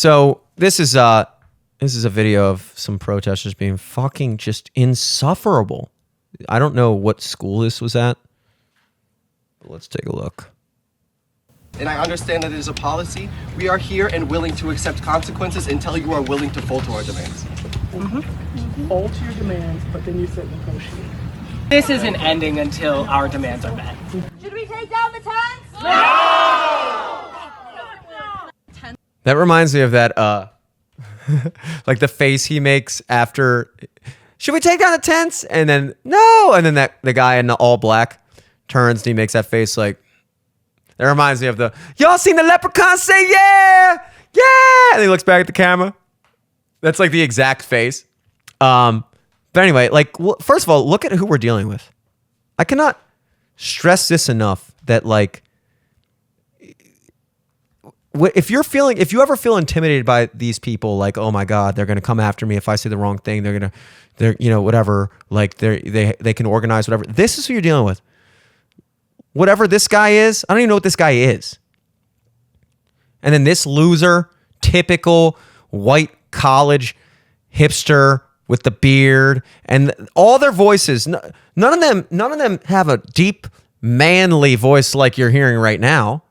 So this is a video of some protesters being fucking just insufferable. I don't know what school this was at, but let's take a look. And I understand that it is a policy. We are here and willing to accept consequences until you are willing to fold to our demands. Fold to your demands, but then you said negotiate. This isn't ending until our demands are met. Should we take down the tents? No! That reminds me of that, like the face he makes after, should we take down the tents? And then, no. And then the guy in the all black turns and he makes that face like, that reminds me of the, y'all seen the leprechaun say, yeah, yeah. And he looks back at the camera. That's like the exact face. But anyway, like, first of all, look at who we're dealing with. I cannot stress this enough that like, if you ever feel intimidated by these people, like, oh my God, they're going to come after me if I say the wrong thing. They're whatever, like they can organize whatever. This is who you're dealing with. Whatever this guy is, I don't even know what this guy is. And then this loser, typical white college hipster with the beard and all their voices. None of them have a deep, manly voice like you're hearing right now.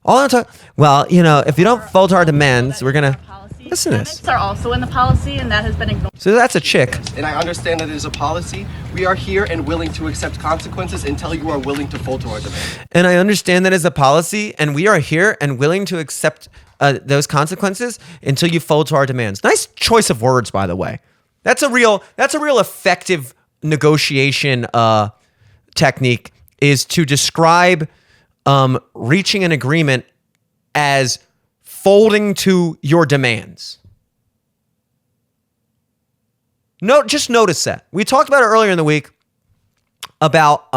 All I'm talking, well, if you don't fold to our demands, we're gonna listen to this. Are also in the policy, and that has been ignored. So that's a chick. And I understand that it is a policy. We are here and willing to accept consequences until you are willing to fold to our demands. And I understand that as a policy, and we are here and willing to accept those consequences until you fold to our demands. Nice choice of words, by the way. That's a real effective negotiation technique, is to describe reaching an agreement as folding to your demands. No, just notice that. We talked about it earlier in the week about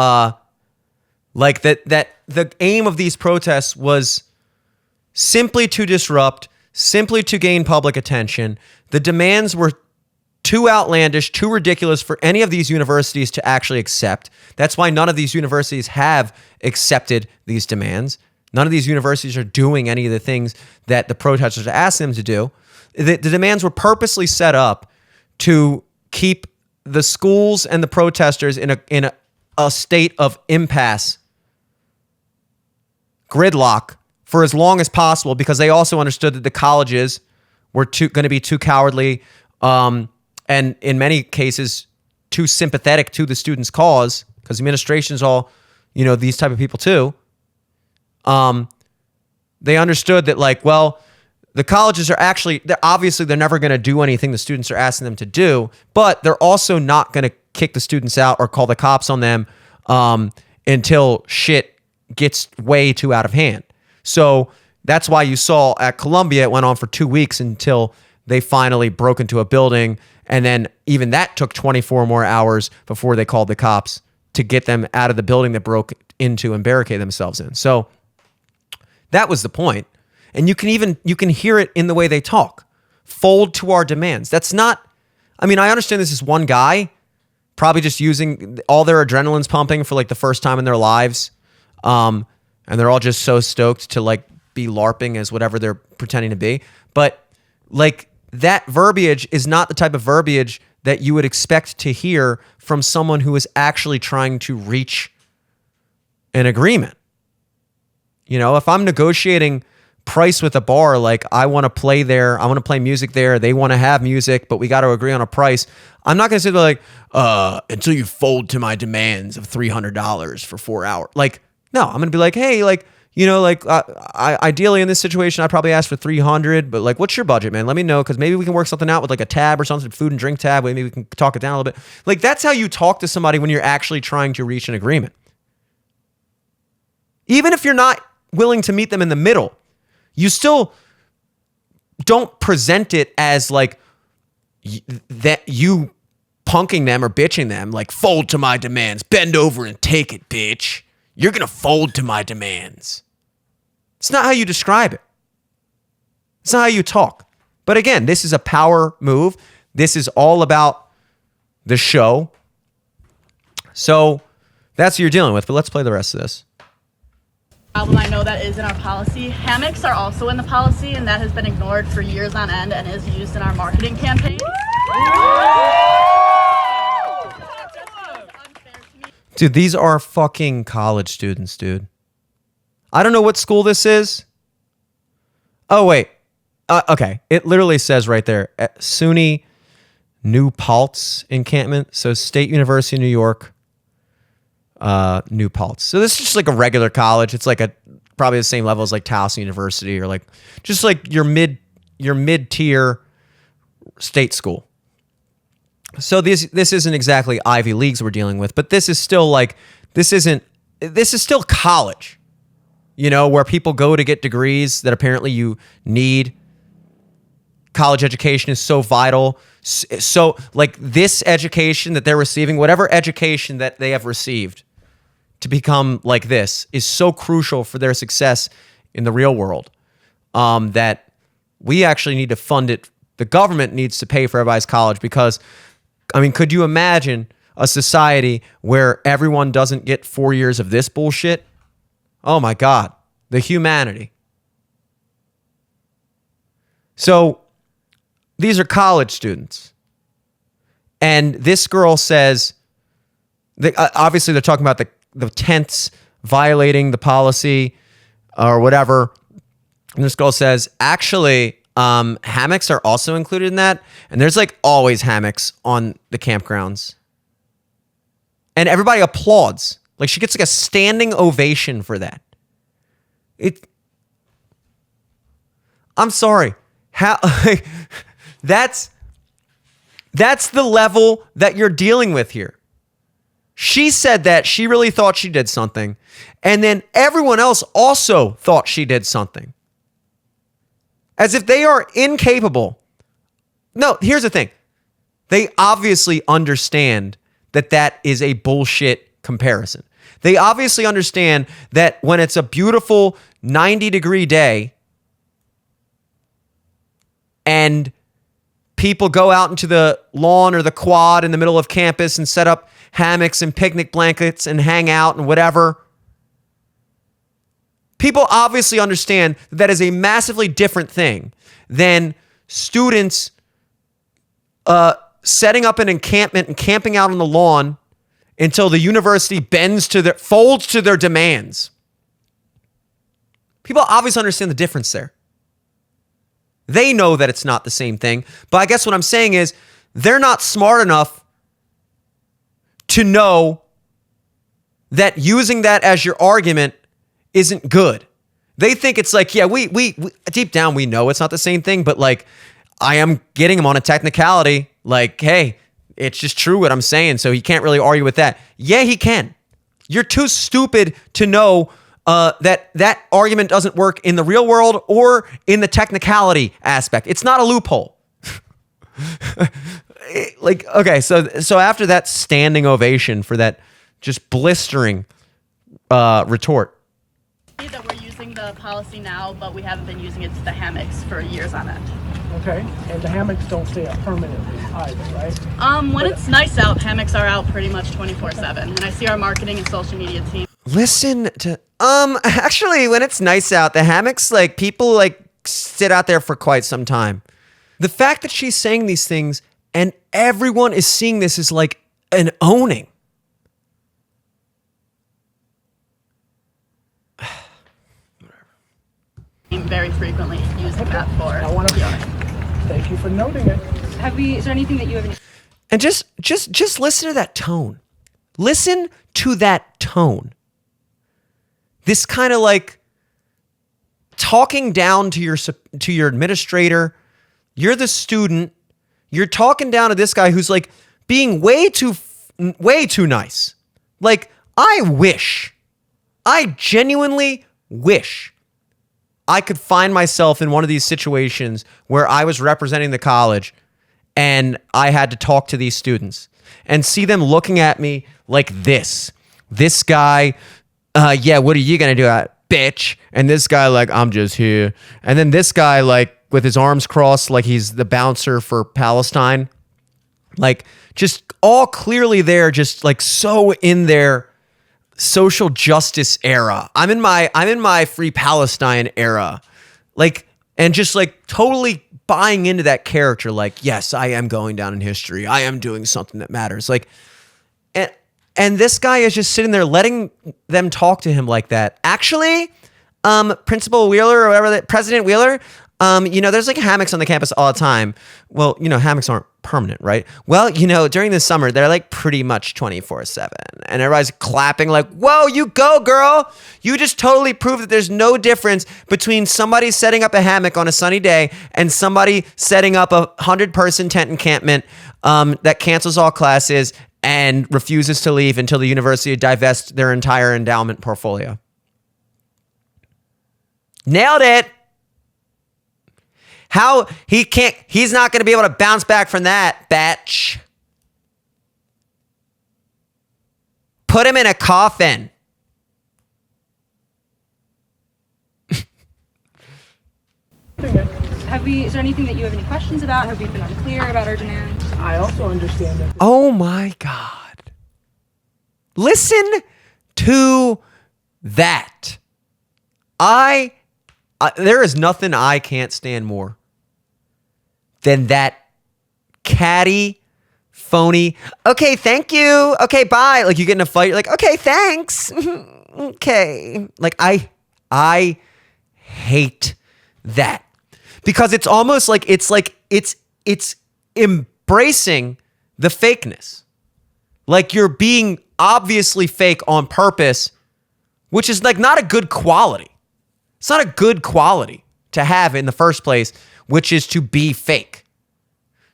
like that the aim of these protests was simply to disrupt, simply to gain public attention. The demands were too outlandish, too ridiculous for any of these universities to actually accept. That's why none of these universities have accepted these demands. None of these universities are doing any of the things that the protesters asked them to do. The demands were purposely set up to keep the schools and the protesters in a state of impasse, gridlock, for as long as possible, because they also understood that the colleges were going to be too cowardly, and in many cases, too sympathetic to the students' cause, because administration's all, these type of people too. They understood that, like, well, the colleges are they're never going to do anything the students are asking them to do, but they're also not going to kick the students out or call the cops on them until shit gets way too out of hand. So that's why you saw at Columbia, it went on for 2 weeks until they finally broke into a building. And then even that took 24 more hours before they called the cops to get them out of the building that broke into and barricade themselves in. So that was the point. And you can hear it in the way they talk. Fold to our demands. That's not, I understand this is one guy probably just using all their adrenaline's pumping for like the first time in their lives. And they're all just so stoked to like be LARPing as whatever they're pretending to be. But like, that verbiage is not the type of verbiage that you would expect to hear from someone who is actually trying to reach an agreement. If I'm negotiating price with a bar, like I want to play there, I want to play music there, they want to have music, but we got to agree on a price. I'm not going to sit there like, until you fold to my demands of $300 for 4 hours. Like, no, I'm going to be like, hey, like, I ideally in this situation, I'd probably ask for 300, but like, what's your budget, man? Let me know, because maybe we can work something out with like a tab or something, food and drink tab. Maybe we can talk it down a little bit. Like, that's how you talk to somebody when you're actually trying to reach an agreement. Even if you're not willing to meet them in the middle, you still don't present it as like that you punking them or bitching them, like, fold to my demands, bend over and take it, bitch. You're going to fold to my demands. It's not how you describe it. It's not how you talk. But again, this is a power move. This is all about the show. So that's what you're dealing with. But let's play the rest of this. Problem I know that is in our policy. Hammocks are also in the policy, and that has been ignored for years on end and is used in our marketing campaign. Dude, these are fucking college students, dude. I don't know what school this is. Oh, wait. Okay. It literally says right there, SUNY New Paltz encampment. So State University of New York, New Paltz. So this is just like a regular college. It's like probably the same level as like Towson University or like just like your mid-tier state school. So this isn't exactly Ivy Leagues we're dealing with, but this is still college, you know, where people go to get degrees that apparently you need. College education is so vital. So like this education that they're receiving, whatever education that they have received to become like this is so crucial for their success in the real world, that we actually need to fund it. The government needs to pay for everybody's college because, I mean, could you imagine a society where everyone doesn't get 4 years of this bullshit? Oh my God, the humanity. So these are college students. And this girl says, obviously they're talking about the tents violating the policy or whatever. And this girl says, actually, hammocks are also included in that. And there's like always hammocks on the campgrounds. And everybody applauds. Like she gets like a standing ovation for that. I'm sorry. How that's the level that you're dealing with here. She said that she really thought she did something. And then everyone else also thought she did something. As if they are incapable. No, here's the thing. They obviously understand that that is a bullshit comparison. They obviously understand that when it's a beautiful 90-degree day and people go out into the lawn or the quad in the middle of campus and set up hammocks and picnic blankets and hang out and whatever, people obviously understand that is a massively different thing than students setting up an encampment and camping out on the lawn until the university folds to their demands. People obviously understand the difference there. They know that it's not the same thing. But I guess what I'm saying is they're not smart enough to know that using that as your argument isn't good. They think it's like, yeah, we deep down, we know it's not the same thing, but like, I am getting him on a technicality. Like, hey, it's just true what I'm saying. So he can't really argue with that. Yeah, he can. You're too stupid to know that argument doesn't work in the real world or in the technicality aspect. It's not a loophole. Like, okay, so after that standing ovation for that just blistering retort. That we're using the policy now, but we haven't been using it to the hammocks for years on end. Okay, and the hammocks don't stay up permanently either, right? When it's nice out, hammocks are out pretty much 24/7. And I see our marketing and social media team. Listen to actually when it's nice out, the hammocks, like people like sit out there for quite some time. The fact that she's saying these things and everyone is seeing this is like an owning. Very frequently using that for. I want to thank you for noting it. Is there anything that you have? And just listen to that tone. Listen to that tone. This kind of like talking down to your administrator. You're the student. You're talking down to this guy who's like being way too nice. Like, I genuinely wish I could find myself in one of these situations where I was representing the college and I had to talk to these students and see them looking at me like this. This guy, yeah, what are you going to do, bitch? And this guy like, I'm just here. And then this guy like with his arms crossed like he's the bouncer for Palestine. Like just all clearly there, just like so in their social justice era. I'm in my Free Palestine era. Like, and just like totally buying into that character. Like, yes, I am going down in history. I am doing something that matters. Like, and this guy is just sitting there letting them talk to him like that. Actually, Principal Wheeler or whatever, President Wheeler, there's like hammocks on the campus all the time. Well, hammocks aren't permanent, right? Well, during the summer, they're like pretty much 24/7. And everybody's clapping like, whoa, you go, girl. You just totally proved that there's no difference between somebody setting up a hammock on a sunny day and somebody setting up a 100-person tent encampment that cancels all classes and refuses to leave until the university divests their entire endowment portfolio. Nailed it. He's not going to be able to bounce back from that, batch. Put him in a coffin. Is there anything that you have any questions about? Have we been unclear about our demands? I also understand that. Oh my God. Listen to that. There is nothing I can't stand more than that catty, phony, okay, thank you, okay, bye. Like you get in a fight, you're like, okay, thanks. Okay. Like I hate that. Because it's almost like it's embracing the fakeness. Like you're being obviously fake on purpose, which is like not a good quality. It's not a good quality to have in the first place, which is to be fake.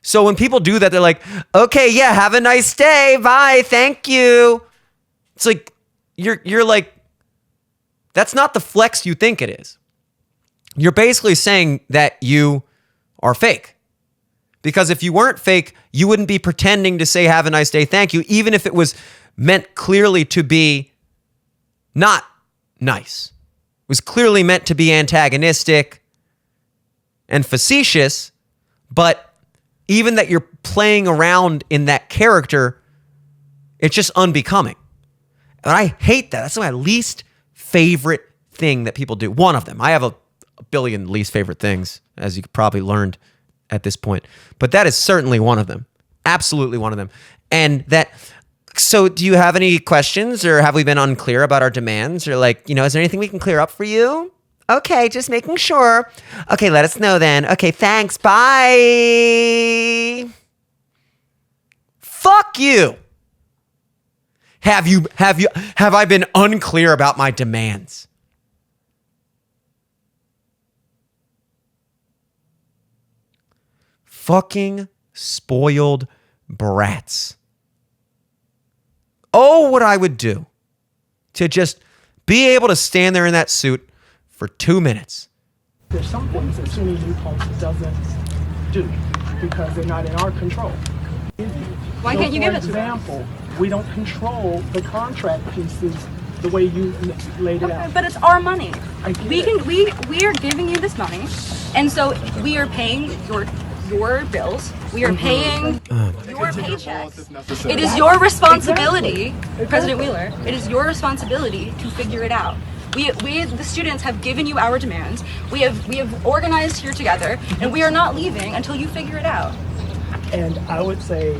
So when people do that, they're like, okay, yeah, have a nice day. Bye. Thank you. It's like, you're like, that's not the flex you think it is. You're basically saying that you are fake. Because if you weren't fake, you wouldn't be pretending to say, have a nice day. Thank you. Even if it was meant clearly to be not nice. It was clearly meant to be antagonistic and facetious, but even that you're playing around in that character, it's just unbecoming. And I hate that. That's my least favorite thing that people do. One of them. I have a billion least favorite things, as you probably learned at this point. But that is certainly one of them. Absolutely one of them. And that... So do you have any questions, or have we been unclear about our demands, or like, is there anything we can clear up for you? Okay, just making sure. Okay, let us know then. Okay, thanks. Bye. Fuck you. Have I been unclear about my demands? Fucking spoiled brats. Oh, what I would do to just be able to stand there in that suit for 2 minutes. There's some things that SUNY New Paltz doesn't do because they're not in our control. Why can't you give it to For them? example, we don't control the contract pieces the way you laid it out. But it's our money. I get We it. are giving you this money, and so we are paying your bills. We are paying your paychecks. It is your responsibility, President Wheeler. It is your responsibility to figure it out. We the students have given you our demands. We have organized here together, and we are not leaving until you figure it out. And I would say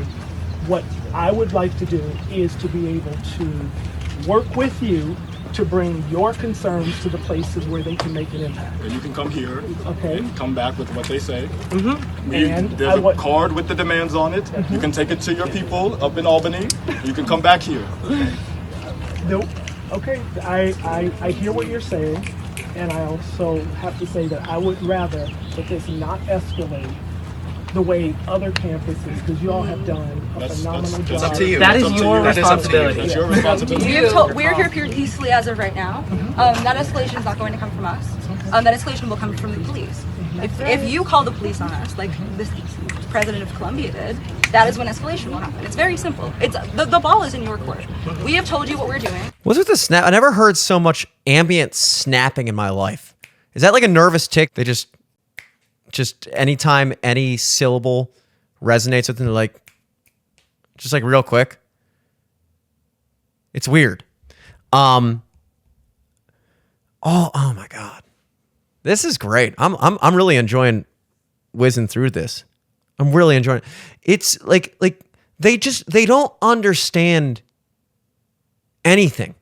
what I would like to do is to be able to work with you to bring your concerns to the places where they can make an impact. And you can come here Okay. and come back with what they say. And There's a card with the demands on it. You can take it to your people up in Albany. You can come back here. Nope. Okay, I hear what you're saying, and I also have to say that I would rather that this not escalate the way other campuses, because you all have done a phenomenal job. It's up to you. That is It's up to your you. That is up to you. responsibility. That's your responsibility. We're here peacefully as of right now. That escalation is not going to come from us. That escalation will come from the police. If you call the police on us, like this president of Columbia did, that is when escalation will happen. It's very simple. It's the ball is in your court. We have told you what we're doing. What's with the snap? I never heard so much ambient snapping in my life. Is that like a nervous tick? They just anytime any syllable resonates with them, they're like, just like real quick. It's weird. Oh my God. This is great. I'm really enjoying whizzing through this. I'm really enjoying it. It's like they don't understand anything.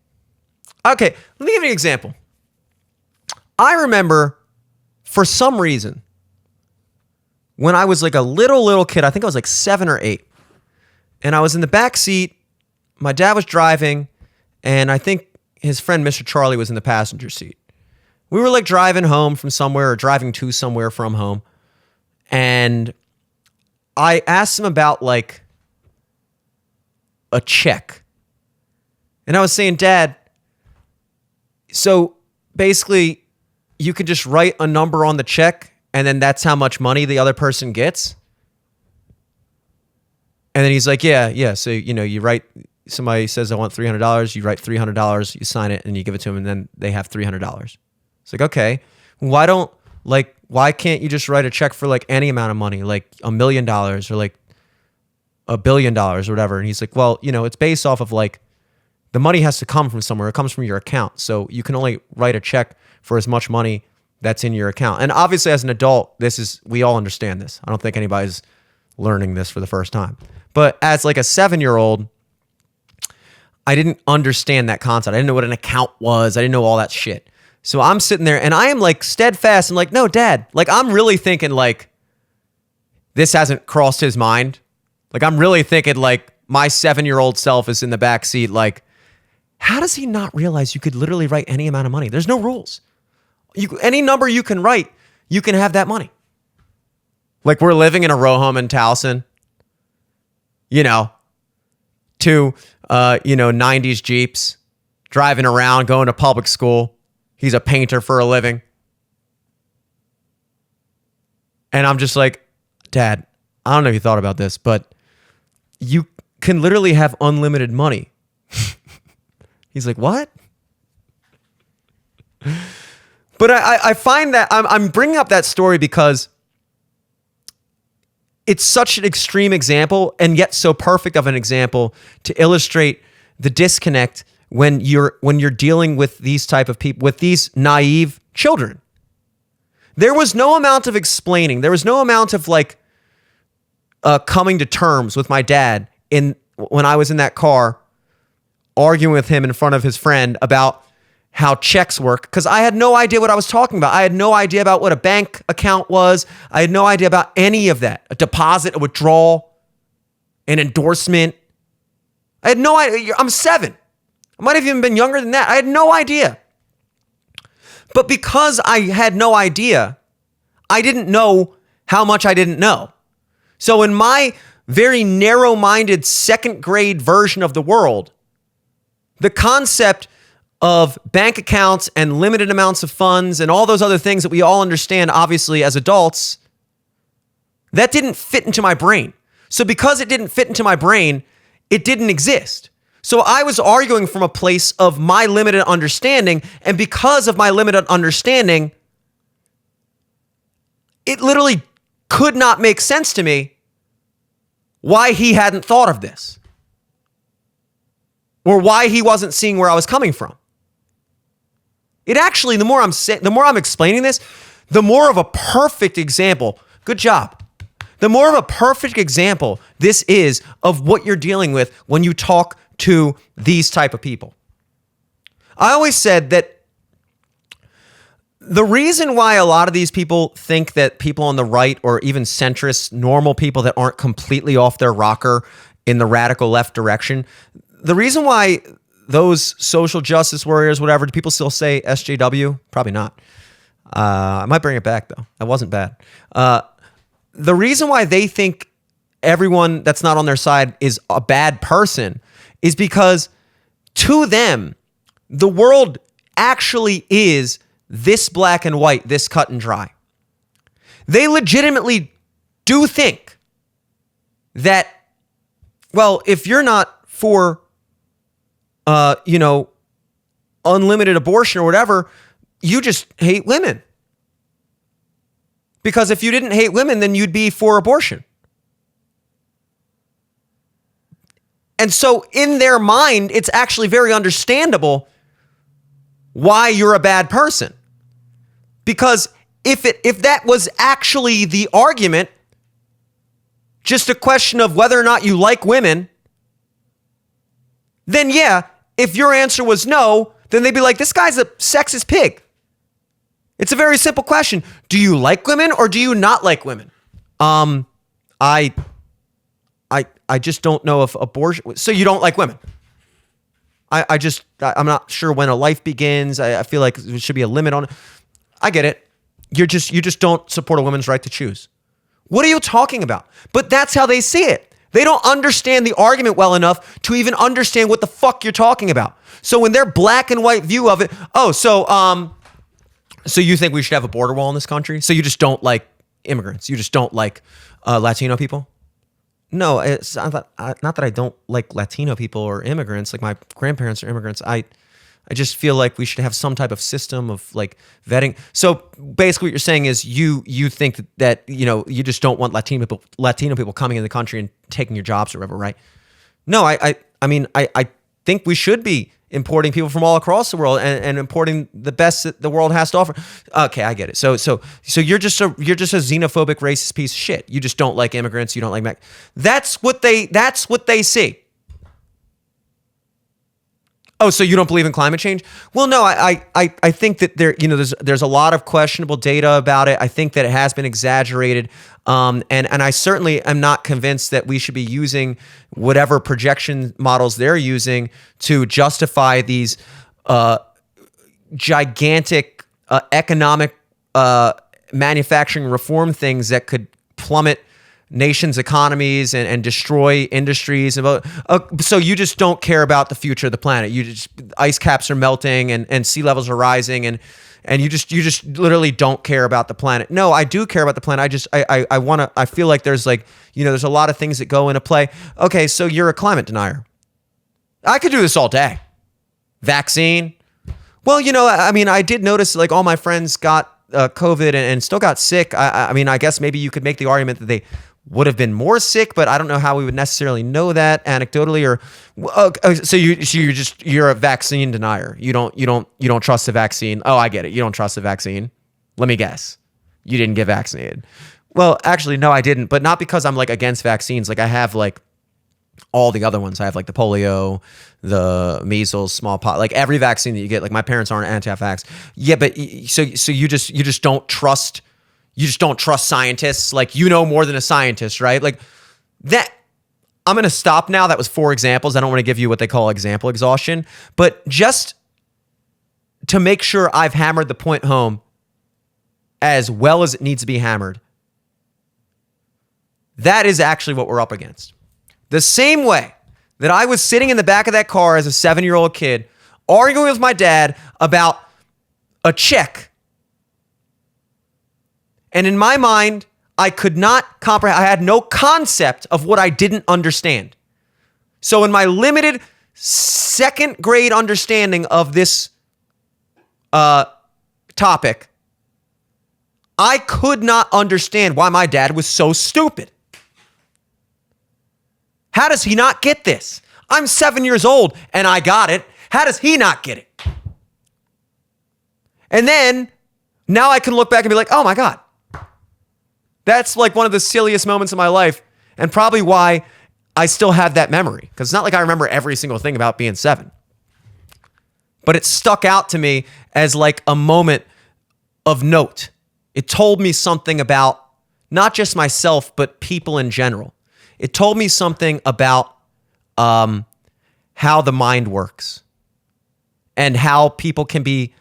Okay, let me give you an example. I remember for some reason when I was like a little kid, I think I was like 7 or 8, and I was in the back seat. My dad was driving, and I think his friend Mr. Charlie was in the passenger seat. We were like driving home from somewhere or driving to somewhere from home, and I asked him about like a check. And I was saying, Dad, so basically you could just write a number on the check and then that's how much money the other person gets? And then he's like, yeah. So, you write, somebody says, I want $300. You write $300, you sign it and you give it to them and then they have $300. It's like, okay, why can't you just write a check for like any amount of money, like $1 million or like $1 billion or whatever? And he's like, well, it's based off of like, the money has to come from somewhere. It comes from your account. So you can only write a check for as much money that's in your account. And obviously as an adult, we all understand this. I don't think anybody's learning this for the first time. But as like a 7-year-old, I didn't understand that concept. I didn't know what an account was. I didn't know all that shit. So I'm sitting there and I am like steadfast. I'm like, no, Dad. Like I'm really thinking like this hasn't crossed his mind. Like I'm really thinking like my 7-year-old self is in the back seat. Like, how does he not realize you could literally write any amount of money? There's no rules. Any number you can write, you can have that money. Like we're living in a row home in Towson, two 90s Jeeps, driving around, going to public school. He's a painter for a living. And I'm just like, Dad, I don't know if you thought about this, but you can literally have unlimited money. He's like, what? But I find that I'm bringing up that story because it's such an extreme example and yet so perfect of an example to illustrate the disconnect when you're dealing with these type of people, with these naive children. There was no amount of explaining. There was no amount of like coming to terms with my dad when I was in that car arguing with him in front of his friend about how checks work, because I had no idea what I was talking about. I had no idea about what a bank account was. I had no idea about any of that. A deposit, a withdrawal, an endorsement. I had no idea. I'm 7. I might have even been younger than that. I had no idea. But because I had no idea, I didn't know how much I didn't know. So in my very narrow-minded second grade version of the world, the concept of bank accounts and limited amounts of funds and all those other things that we all understand, obviously, as adults, that didn't fit into my brain. So because it didn't fit into my brain, it didn't exist. So I was arguing from a place of my limited understanding, and because of my limited understanding, it literally could not make sense to me why he hadn't thought of this or why he wasn't seeing where I was coming from. It actually, the more I'm explaining this, the more of a perfect example. Good job. The more of a perfect example this is of what you're dealing with when you talk to these type of people. I always said that the reason why a lot of these people think that people on the right or even centrist, normal people that aren't completely off their rocker in the radical left direction, the reason why those social justice warriors, whatever, do people still say SJW? Probably not. I might bring it back though. That wasn't bad. The reason why they think everyone that's not on their side is a bad person is because to them, the world actually is this black and white, this cut and dry. They legitimately do think that, well, if you're not for, unlimited abortion or whatever, you just hate women. Because if you didn't hate women, then you'd be for abortion. And so in their mind, it's actually very understandable why you're a bad person. Because if that was actually the argument, just a question of whether or not you like women, then yeah, if your answer was no, then they'd be like, this guy's a sexist pig. It's a very simple question. Do you like women or do you not like women? I just don't know if abortion. So you don't like women. I'm not sure when a life begins. I feel like there should be a limit on it. I get it. You just don't support a woman's right to choose. What are you talking about? But that's how they see it. They don't understand the argument well enough to even understand what the fuck you're talking about. So when their black and white view of it, so you think we should have a border wall in this country? So you just don't like immigrants? You just don't like Latino people? No, it's not that I don't like Latino people or immigrants. Like my grandparents are immigrants. I just feel like we should have some type of system of like vetting. So basically what you're saying is you think that you just don't want Latino people coming in the country and taking your jobs or whatever, right? No, I mean I think we should be importing people from all across the world and importing the best that the world has to offer. Okay, I get it. So you're just a xenophobic, racist piece of shit. You just don't like immigrants. You don't like That's what they see. Oh, so you don't believe in climate change? Well, no, I think that there's a lot of questionable data about it. I think that it has been exaggerated. And I certainly am not convinced that we should be using whatever projection models they're using to justify these gigantic economic manufacturing reform things that could plummet nations' economies and destroy industries. So you just don't care about the future of the planet. Ice caps are melting and sea levels are rising and you just literally don't care about the planet. No, I do care about the planet. I feel like there's there's a lot of things that go into play. Okay, so you're a climate denier. I could do this all day. Vaccine. Well, I did notice like all my friends got COVID and still got sick. I guess maybe you could make the argument that they would have been more sick, but I don't know how we would necessarily know that anecdotally. So you're a vaccine denier. You don't trust the vaccine. Oh, I get it. You don't trust the vaccine. Let me guess. You didn't get vaccinated. Well, actually, no, I didn't. But not because I'm like against vaccines. Like I have like all the other ones. I have like the polio, the measles, smallpox, like every vaccine that you get. Like my parents aren't anti-vax. Yeah, but so you just don't trust. You just don't trust scientists. Like more than a scientist, right? Like that. I'm going to stop now. That was 4 examples. I don't want to give you what they call example exhaustion, but just to make sure I've hammered the point home as well as it needs to be hammered. That is actually what we're up against. The same way that I was sitting in the back of that car as a 7-year-old kid, arguing with my dad about a check. And in my mind, I could not comprehend. I had no concept of what I didn't understand. So in my limited 2nd grade understanding of this topic, I could not understand why my dad was so stupid. How does he not get this? I'm 7 years old and I got it. How does he not get it? And then now I can look back and be like, oh my God. That's like one of the silliest moments of my life and probably why I still have that memory. Because it's not like I remember every single thing about being 7. But it stuck out to me as like a moment of note. It told me something about not just myself, but people in general. It told me something about how the mind works and how people can be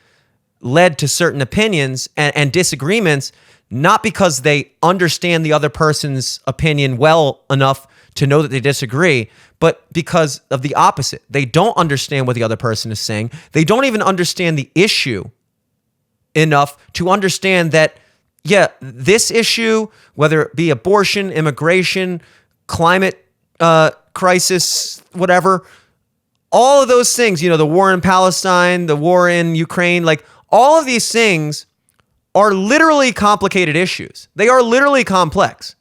led to certain opinions and disagreements, not because they understand the other person's opinion well enough to know that they disagree, but because of the opposite. They don't understand what the other person is saying. They don't even understand the issue enough to understand that, yeah, this issue, whether it be abortion, immigration, climate crisis, whatever, all of those things, the war in Palestine, the war in Ukraine, like all of these things are literally complicated issues. They are literally complex.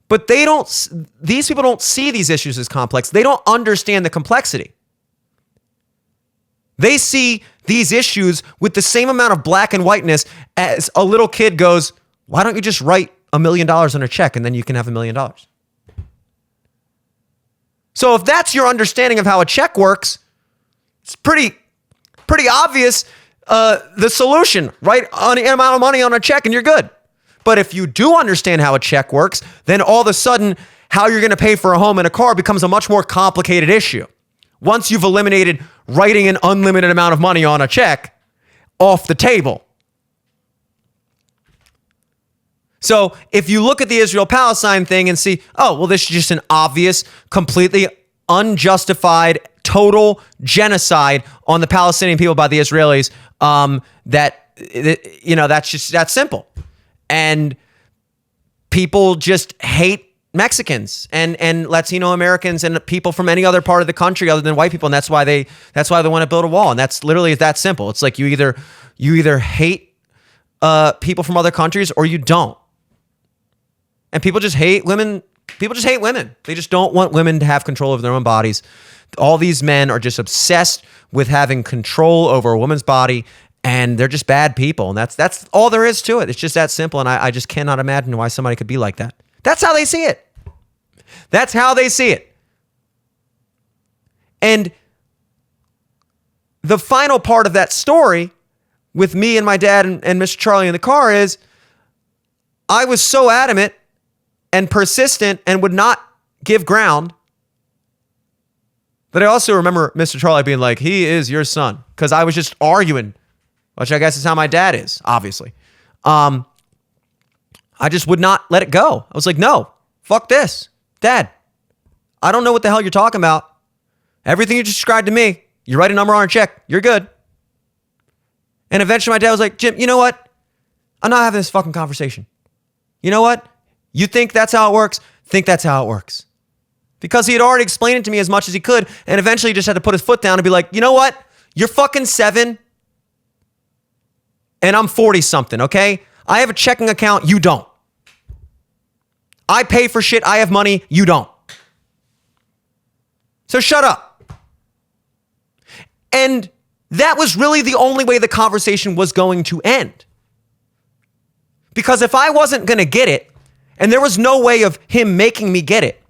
But these people don't see these issues as complex. They don't understand the complexity. They see these issues with the same amount of black and whiteness as a little kid goes, why don't you just write $1 million on a check and then you can have $1 million? So if that's your understanding of how a check works, it's pretty obvious the solution. Write an amount of money on a check and you're good. But if you do understand how a check works, then all of a sudden how you're going to pay for a home and a car becomes a much more complicated issue. Once you've eliminated writing an unlimited amount of money on a check off the table. So if you look at the Israel-Palestine thing and see, oh, well, this is just an obvious, completely unjustified, total genocide on the Palestinian people by the Israelis, that's simple. And people just hate Mexicans and Latino Americans and people from any other part of the country other than white people, and that's why they want to build a wall. And that's literally that simple. It's like you either hate people from other countries or you don't. And people just hate women. People just hate women. They just don't want women to have control over their own bodies. All these men are just obsessed with having control over a woman's body, and they're just bad people. And that's all there is to it. It's just that simple. And I just cannot imagine why somebody could be like that. That's how they see it. That's how they see it. And the final part of that story with me and my dad and Mr. Charlie in the car is I was so adamant and persistent and would not give ground that I also remember Mr. Charlie being like, he is your son. Because I was just arguing, which I guess is how my dad is, obviously. I just would not let it go. I was like, no, fuck this. Dad, I don't know what the hell you're talking about. Everything you just described to me, you write a number on a check, you're good. And eventually my dad was like, Jim, you know what? I'm not having this fucking conversation. You know what? You think that's how it works? Think that's how it works. Because he had already explained it to me as much as he could, and eventually he just had to put his foot down and be like, you know what? You're fucking 7, and I'm 40-something, okay? I have a checking account, you don't. I pay for shit, I have money, you don't. So shut up. And that was really the only way the conversation was going to end. Because if I wasn't going to get it, and there was no way of him making me get it,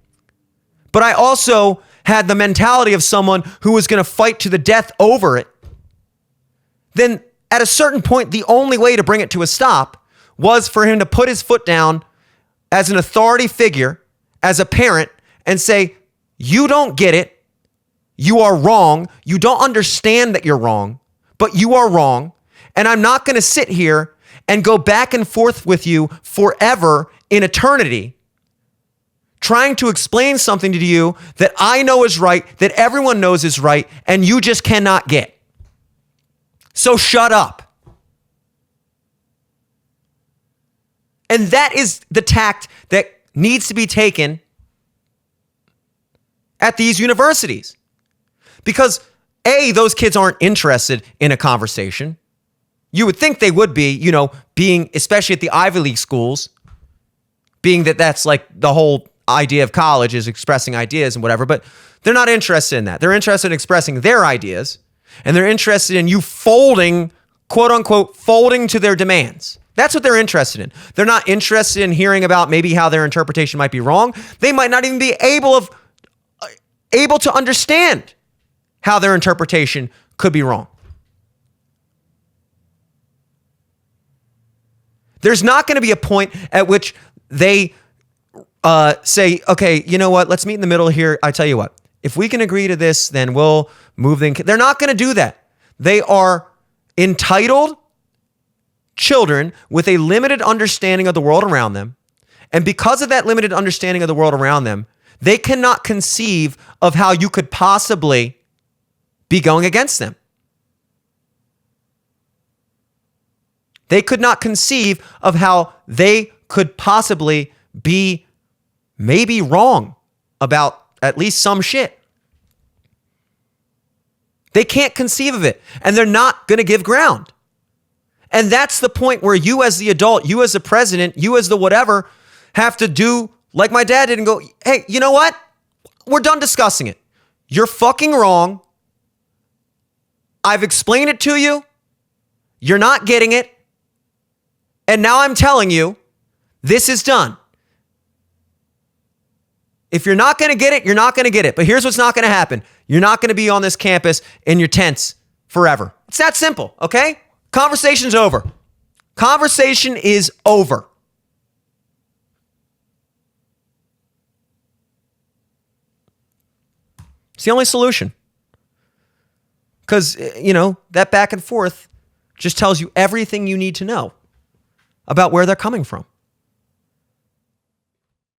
but I also had the mentality of someone who was going to fight to the death over it, then at a certain point, the only way to bring it to a stop was for him to put his foot down as an authority figure, as a parent, and say, you don't get it. You are wrong. You don't understand that you're wrong, but you are wrong. And I'm not going to sit here and go back and forth with you forever in eternity, trying to explain something to you that I know is right, that everyone knows is right, and you just cannot get. So shut up. And that is the tact that needs to be taken at these universities. Because A, those kids aren't interested in a conversation. You would think they would be, being, especially at the Ivy League schools, being that's like the whole idea of college is expressing ideas and whatever, but they're not interested in that. They're interested in expressing their ideas, and they're interested in you folding, quote unquote, folding to their demands. That's what they're interested in. They're not interested in hearing about maybe how their interpretation might be wrong. They might not even be able to understand how their interpretation could be wrong. There's not going to be a point at which they say, okay, you know what? Let's meet in the middle here. I tell you what, if we can agree to this, then we'll move the. They're not going to do that. They are entitled children with a limited understanding of the world around them. And because of that limited understanding of the world around them, they cannot conceive of how you could possibly be going against them. They could not conceive of how they could possibly be maybe wrong about at least some shit. They can't conceive of it, and they're not going to give ground. And that's the point where you as the adult, you as the president, you as the whatever, have to do like my dad did and go, hey, you know what? We're done discussing it. You're fucking wrong. I've explained it to you. You're not getting it. And now I'm telling you, this is done. If you're not going to get it, you're not going to get it. But here's what's not going to happen. You're not going to be on this campus in your tents forever. It's that simple, okay? Conversation's over. Conversation is over. It's the only solution. Because, that back and forth just tells you everything you need to know about where they're coming from.